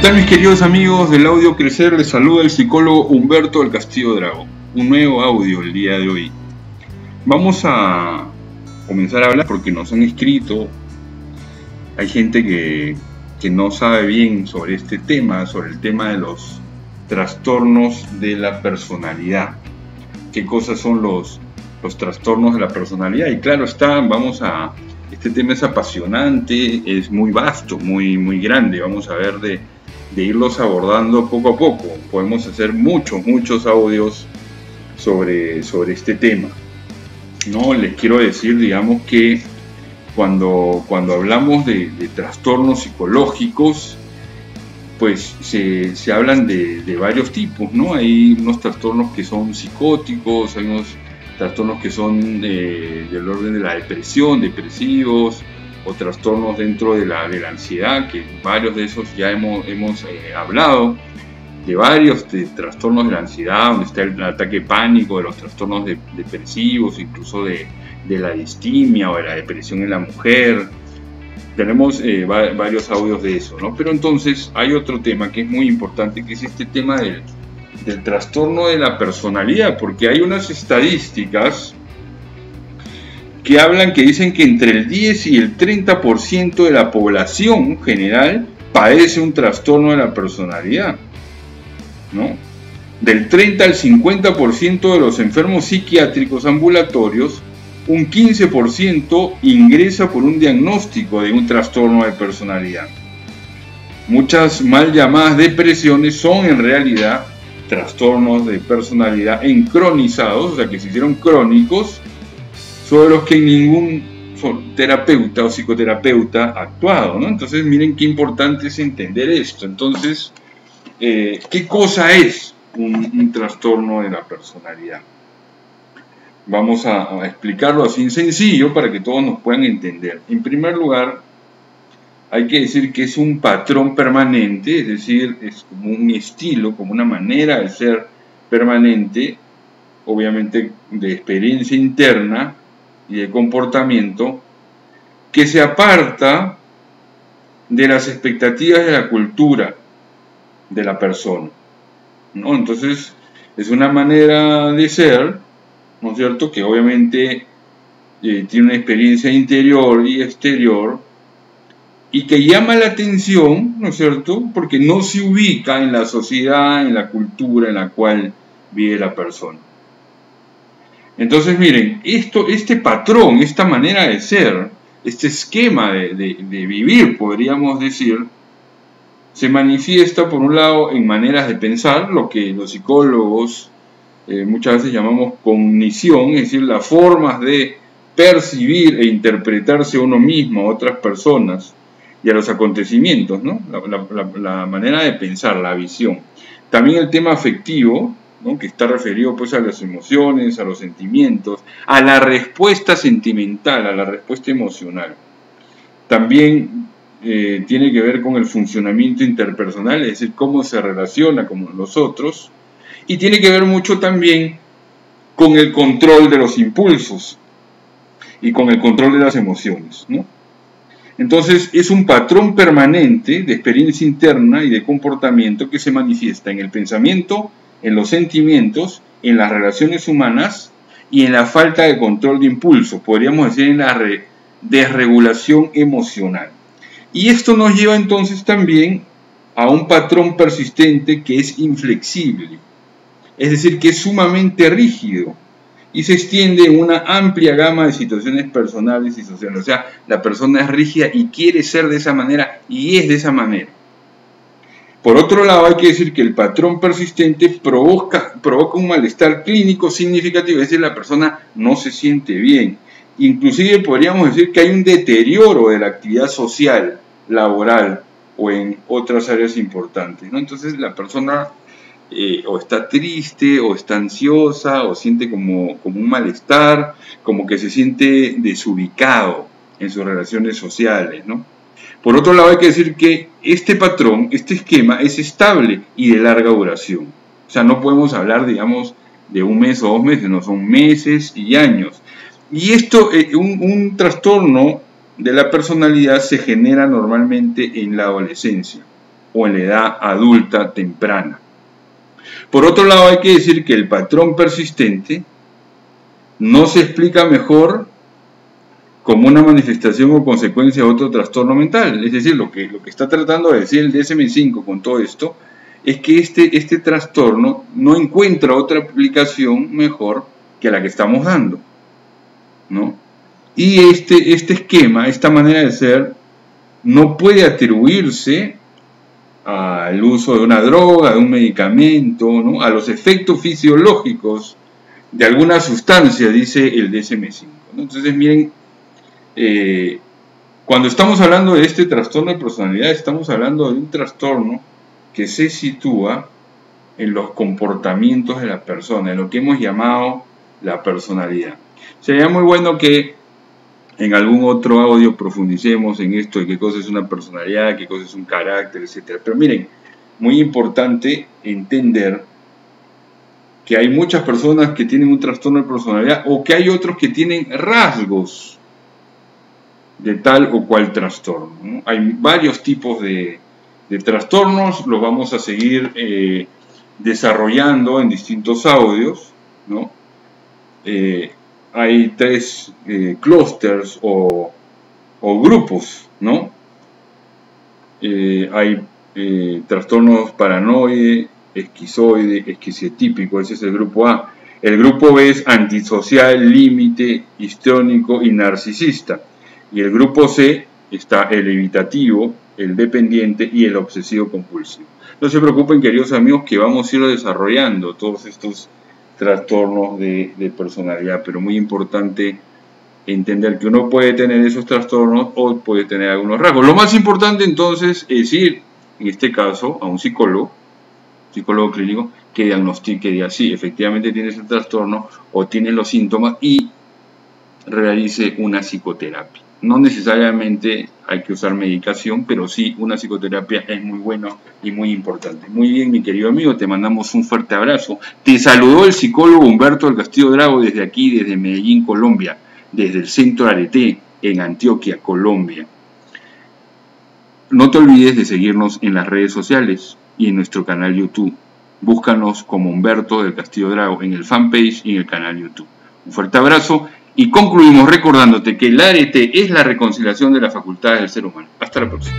tal, mis queridos amigos del Audio Crecer? Les saluda el psicólogo Humberto del Castillo Drago. Un nuevo audio el día de hoy. Vamos a comenzar a hablar porque nos han escrito. Hay gente que no sabe bien sobre este tema, sobre el tema de los trastornos de la personalidad. ¿Qué cosas son los trastornos de la personalidad? Y claro está, este tema es apasionante, es muy vasto, muy grande. Vamos a ver de irlos abordando poco a poco. Podemos hacer muchos audios sobre este tema. No les quiero decir, digamos, que cuando hablamos de trastornos psicológicos, pues se hablan de varios tipos, ¿no? Hay unos trastornos que son psicóticos, hay unos trastornos que son del orden de la depresión, depresivos, o trastornos dentro de la ansiedad, que varios de esos ya hemos hablado, de varios trastornos de la ansiedad, donde está el ataque de pánico, de los trastornos depresivos, incluso de la distimia o de la depresión en la mujer. Tenemos varios audios de eso, ¿no? Pero entonces hay otro tema que es muy importante, que es este tema del trastorno de la personalidad, porque hay unas estadísticas que dicen que entre el 10 y el 30% de la población general padece un trastorno de la personalidad, ¿no? Del 30 al 50% de los enfermos psiquiátricos ambulatorios, un 15% ingresa por un diagnóstico de un trastorno de personalidad. Muchas mal llamadas depresiones son en realidad trastornos de personalidad encronizados, o sea que se hicieron crónicos, sobre los que ningún terapeuta o psicoterapeuta ha actuado, ¿no? Entonces miren qué importante es entender esto. Entonces, ¿qué cosa es un trastorno de la personalidad? Vamos a explicarlo así en sencillo para que todos nos puedan entender. En primer lugar, hay que decir que es un patrón permanente, es decir, es como un estilo, como una manera de ser permanente, obviamente de experiencia interna y de comportamiento, que se aparta de las expectativas de la cultura de la persona, ¿no? Entonces, es una manera de ser, ¿no es cierto?, que obviamente tiene una experiencia interior y exterior, y que llama la atención, ¿no es cierto?, porque no se ubica en la sociedad, en la cultura en la cual vive la persona. Entonces miren, este patrón, esta manera de ser, este esquema de vivir, podríamos decir, se manifiesta por un lado en maneras de pensar, lo que los psicólogos muchas veces llamamos cognición, es decir, las formas de percibir e interpretarse a uno mismo, a otras personas y a los acontecimientos, ¿no? La manera de pensar, la visión. También el tema afectivo, ¿no?, que está referido pues a las emociones, a los sentimientos, a la respuesta sentimental, a la respuesta emocional. También tiene que ver con el funcionamiento interpersonal, es decir, cómo se relaciona con los otros, y tiene que ver mucho también con el control de los impulsos y con el control de las emociones, ¿no? Entonces es un patrón permanente de experiencia interna y de comportamiento que se manifiesta en el pensamiento, en los sentimientos, en las relaciones humanas y en la falta de control de impulsos, podríamos decir en la desregulación emocional. Y esto nos lleva entonces también a un patrón persistente que es inflexible, es decir, que es sumamente rígido y se extiende en una amplia gama de situaciones personales y sociales. O sea, la persona es rígida y quiere ser de esa manera y es de esa manera. Por otro lado, hay que decir que el patrón persistente provoca un malestar clínico significativo, es decir, la persona no se siente bien. Inclusive podríamos decir que hay un deterioro de la actividad social, laboral o en otras áreas importantes, ¿no? Entonces la persona o está triste, o está ansiosa, o siente como un malestar, como que se siente desubicado en sus relaciones sociales, ¿no? Por otro lado, hay que decir que este patrón, este esquema, es estable y de larga duración. O sea, no podemos hablar, digamos, de un mes o 2 meses, no, son meses y años. Y esto, un trastorno de la personalidad se genera normalmente en la adolescencia. o en la edad adulta temprana. Por otro lado, hay que decir que el patrón persistente no se explica mejor como una manifestación o consecuencia de otro trastorno mental. Es decir, lo que está tratando de decir el DSM-5 con todo esto es que este trastorno no encuentra otra aplicación mejor que la que estamos dando, ¿no? Y este esquema, esta manera de ser, no puede atribuirse al uso de una droga, de un medicamento, ¿no? A los efectos fisiológicos de alguna sustancia, dice el DSM-5, ¿no? Entonces, miren, cuando estamos hablando de este trastorno de personalidad, estamos hablando de un trastorno que se sitúa en los comportamientos de la persona, en lo que hemos llamado la personalidad. Sería muy bueno que en algún otro audio profundicemos en esto de qué cosa es una personalidad, qué cosa es un carácter, etc. Pero miren, muy importante entender que hay muchas personas que tienen un trastorno de personalidad o que hay otros que tienen rasgos de tal o cual trastorno, ¿no? Hay varios tipos de trastornos, los vamos a seguir desarrollando en distintos audios, ¿no? Hay 3 clústeres o grupos, ¿no? Hay trastornos paranoide, esquizoide, esquiziotípico, ese es el grupo A. El grupo B es antisocial, límite, histriónico y narcisista. Y el grupo C está el evitativo, el dependiente y el obsesivo compulsivo. No se preocupen, queridos amigos, que vamos a ir desarrollando todos estos trastornos de personalidad, pero muy importante entender que uno puede tener esos trastornos o puede tener algunos rasgos. Lo más importante entonces es ir, en este caso, a un psicólogo clínico que diagnostique y diga, sí, efectivamente tienes el trastorno o tienes los síntomas y realice una psicoterapia. No necesariamente hay que usar medicación, pero sí una psicoterapia es muy bueno y muy importante. Muy bien, mi querido amigo, te mandamos un fuerte abrazo. Te saludó el psicólogo Humberto del Castillo Drago desde aquí, desde Medellín, Colombia, desde el Centro Areté, en Antioquia, Colombia. No te olvides de seguirnos en las redes sociales y en nuestro canal YouTube. Búscanos como Humberto del Castillo Drago en el fanpage y en el canal YouTube. Un fuerte abrazo. Y concluimos recordándote que el ART es la reconciliación de las facultades del ser humano. Hasta la próxima.